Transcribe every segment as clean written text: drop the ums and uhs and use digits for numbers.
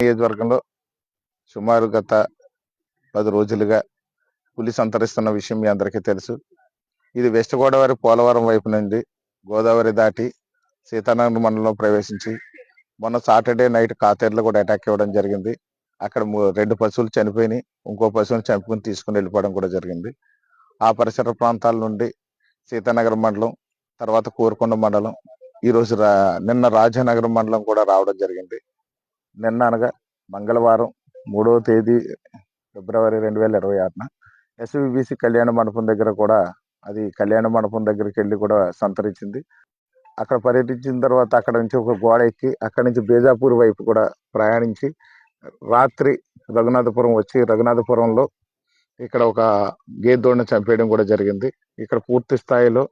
నియోజకవర్గంలో సుమారు గత 10 రోజులుగా పులి సంతరిస్తున్న విషయం మీ అందరికీ తెలుసు. ఇది వెస్ట్ గోదావరి పోలవరం వైపు నుండి గోదావరి దాటి సీతానగర్ మండలంలో ప్రవేశించి మొన్న సాటర్డే నైట్ కాతేరులో కూడా అటాక్ ఇవ్వడం జరిగింది. అక్కడ 2 పశువులు చనిపోయినాయి. ఇంకో పశువుని చంపుకుని తీసుకుని వెళ్ళిపోవడం కూడా జరిగింది. ఆ పరిసర ప్రాంతాల నుండి సీతానగర్ మండలం, తర్వాత కోరుకొండ మండలం, ఈరోజు నిన్న రాజానగరం మండలం కూడా రావడం జరిగింది. నిన్న అనగా మంగళవారం 3వ తేదీ ఫిబ్రవరి 2026న ఎస్విబిసి కళ్యాణ మండపం దగ్గర కూడా అది కళ్యాణ మండపం దగ్గరికి వెళ్ళి కూడా సంతరించింది. అక్కడ పర్యటించిన తర్వాత అక్కడ నుంచి ఒక గోడ ఎక్కి అక్కడి నుంచి బేజాపూర్ వైపు కూడా ప్రయాణించి రాత్రి రఘునాథపురం వచ్చి రఘునాథపురంలో ఇక్కడ ఒక గేదెని చంపేయడం కూడా జరిగింది. ఇక్కడ పూర్తి స్థాయిలో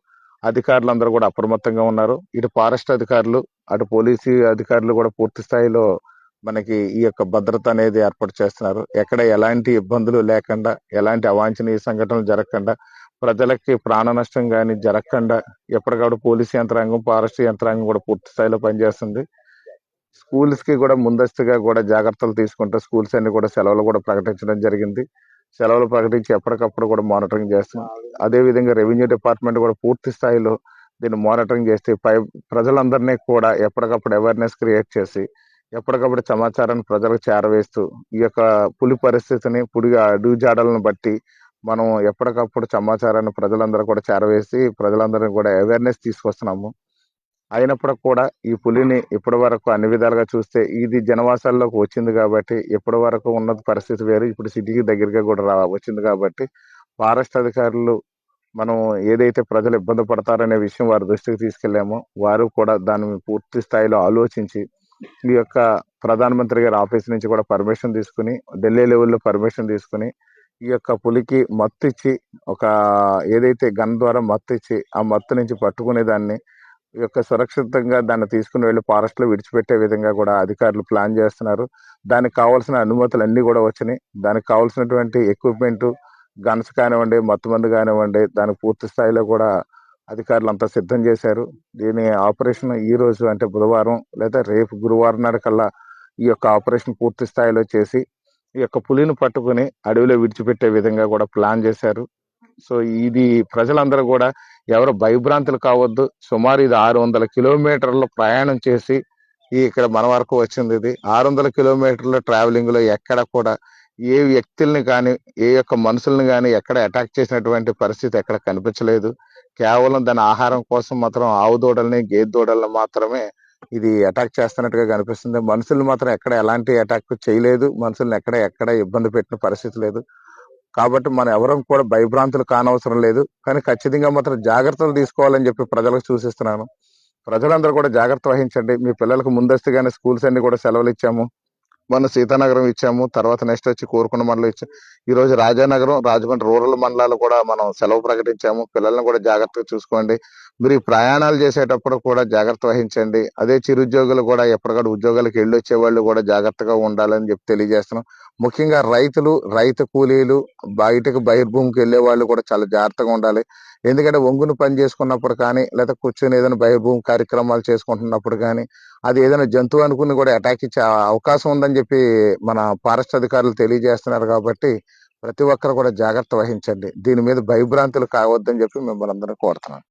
అధికారులందరూ కూడా అప్రమత్తంగా ఉన్నారు. ఇటు ఫారెస్ట్ అధికారులు, అటు పోలీసు అధికారులు కూడా పూర్తి స్థాయిలో మనకి ఈ యొక్క భద్రత అనేది ఏర్పాటు చేస్తున్నారు. ఎక్కడ ఎలాంటి ఇబ్బందులు లేకుండా, ఎలాంటి అవాంఛనీయ సంఘటనలు జరగకుండా, ప్రజలకి ప్రాణ నష్టం కానీ జరగకుండా ఎప్పటికప్పుడు పోలీసు యంత్రాంగం, ఫారెస్ట్ యంత్రాంగం కూడా పూర్తి స్థాయిలో పనిచేస్తుంది. స్కూల్స్ కి కూడా ముందస్తుగా కూడా జాగ్రత్తలు తీసుకుంటూ స్కూల్స్ అన్ని కూడా సెలవులు కూడా ప్రకటించడం జరిగింది. సెలవులు ప్రకటించి ఎప్పటికప్పుడు కూడా మానిటరింగ్ చేస్తున్నాం. అదే విధంగా రెవెన్యూ డిపార్ట్మెంట్ కూడా పూర్తి స్థాయిలో దీన్ని మానిటరింగ్ చేస్తే ప్రజలందరినీ కూడా ఎప్పటికప్పుడు అవేర్నెస్ క్రియేట్ చేసి ఎప్పటికప్పుడు సమాచారాన్ని ప్రజలకు చేరవేస్తూ ఈ యొక్క పులి పరిస్థితిని, అడుగు జాడలను బట్టి మనం ఎప్పటికప్పుడు సమాచారాన్ని ప్రజలందరూ కూడా చేరవేసి ప్రజలందరినీ కూడా అవేర్నెస్ తీసుకొస్తున్నాము. అయినప్పటికి కూడా ఈ పులిని ఇప్పటి వరకు అన్ని విధాలుగా చూస్తే ఇది జనవాసాల్లోకి వచ్చింది కాబట్టి ఇప్పటి వరకు ఉన్న పరిస్థితి వేరు. ఇప్పుడు సిటీకి దగ్గరగా కూడా వచ్చింది కాబట్టి ఫారెస్ట్ అధికారులు మనం ఏదైతే ప్రజలు ఇబ్బంది పడతారనే విషయం వారి దృష్టికి తీసుకెళ్లామో వారు కూడా దాన్ని పూర్తి స్థాయిలో ఆలోచించి ఈ యొక్క ప్రధానమంత్రి గారి ఆఫీస్ నుంచి కూడా పర్మిషన్ తీసుకుని, ఢిల్లీ లెవెల్లో పర్మిషన్ తీసుకుని ఈ యొక్క పులికి మత్తు ఇచ్చి ఏదైతే గన్ ద్వారా మత్తు ఇచ్చి ఆ మత్తు నుంచి పట్టుకునే దాన్ని ఈ యొక్క సురక్షితంగా దాన్ని తీసుకుని వెళ్ళి ఫారెస్ట్ లో విడిచిపెట్టే విధంగా కూడా అధికారులు ప్లాన్ చేస్తున్నారు. దానికి కావాల్సిన అనుమతులు అన్ని కూడా వచ్చినాయి. దానికి కావాల్సినటువంటి ఎక్విప్మెంట్, గన్స్ కానివ్వండి, మత్తుమందు కానివ్వండి, దానికి పూర్తి స్థాయిలో కూడా అధికారులు అంతా సిద్ధం చేశారు. దీని ఆపరేషన్ ఈ రోజు అంటే బుధవారం లేదా రేపు గురువారం నాటికల్లా ఈ యొక్క ఆపరేషన్ పూర్తి స్థాయిలో చేసి ఈ యొక్క పులిని పట్టుకుని అడవిలో విడిచిపెట్టే విధంగా కూడా ప్లాన్ చేశారు. సో ఇది ప్రజలందరూ కూడా ఎవరు భయభ్రాంతులు కావద్దు. సుమారు ఇది 600 కిలోమీటర్లు ప్రయాణం చేసి ఇక్కడ మన వరకు వచ్చింది. ఇది 600 కిలోమీటర్ల ట్రావెలింగ్ లో ఎక్కడ కూడా ఏ వ్యక్తుల్ని కానీ, ఏ యొక్క మనుషుల్ని కానీ ఎక్కడ అటాక్ చేసినటువంటి పరిస్థితి ఎక్కడ కనిపించలేదు. కేవలం దాని ఆహారం కోసం మాత్రం ఆవు దూడల్ని, గేదె దూడల్ని మాత్రమే ఇది అటాక్ చేస్తున్నట్టుగా కనిపిస్తుంది. మనుషులు మాత్రం ఎక్కడ ఎలాంటి అటాక్ చేయలేదు. మనుషుల్ని ఎక్కడ ఇబ్బంది పెట్టిన పరిస్థితి లేదు. కాబట్టి మనం ఎవరం కూడా భయభ్రాంతులు కానవసరం లేదు. కానీ ఖచ్చితంగా మాత్రం జాగ్రత్తలు తీసుకోవాలని చెప్పి ప్రజలకు సూచిస్తున్నాను. ప్రజలందరూ కూడా జాగ్రత్త వహించండి. మీ పిల్లలకు ముందస్తుగానే స్కూల్స్ అన్ని కూడా సెలవులు ఇచ్చాము. మొన్న సీతానగరం ఇచ్చాము, తర్వాత నెక్స్ట్ వచ్చి కోరుకొండ మండలం ఇచ్చాము. ఈ రోజు రాజానగరం, రాజమండ్రి రూరల్ మండలాలు కూడా మనం సెలవు ప్రకటించాము. పిల్లల్ని కూడా జాగ్రత్తగా చూసుకోండి. మీరు ఈ ప్రయాణాలు చేసేటప్పుడు కూడా జాగ్రత్త వహించండి. అదే చిరుద్యోగులు కూడా ఎప్పటికప్పుడు ఉద్యోగాలకు వెళ్ళి వచ్చే వాళ్ళు కూడా జాగ్రత్తగా ఉండాలని చెప్పి తెలియజేస్తున్నాం. ముఖ్యంగా రైతులు, రైతు కూలీలు, బయటకు బహిర్భూమికి వెళ్ళే వాళ్ళు కూడా చాలా జాగ్రత్తగా ఉండాలి. ఎందుకంటే ఒంగుని పని చేసుకున్నప్పుడు కానీ, లేదా కూర్చొని ఏదైనా బహిర్భూమి కార్యక్రమాలు చేసుకుంటున్నప్పుడు కానీ అది ఏదైనా జంతువు అనుకుని కూడా అటాక్ ఇచ్చే అవకాశం ఉందని చెప్పి మన ఫారెస్ట్ అధికారులు తెలియజేస్తున్నారు. కాబట్టి ప్రతి ఒక్కరు కూడా జాగ్రత్త వహించండి. దీని మీద భయభ్రాంతులు కావద్దని చెప్పి మిమ్మల్ని అందరూ కోరుతున్నాను.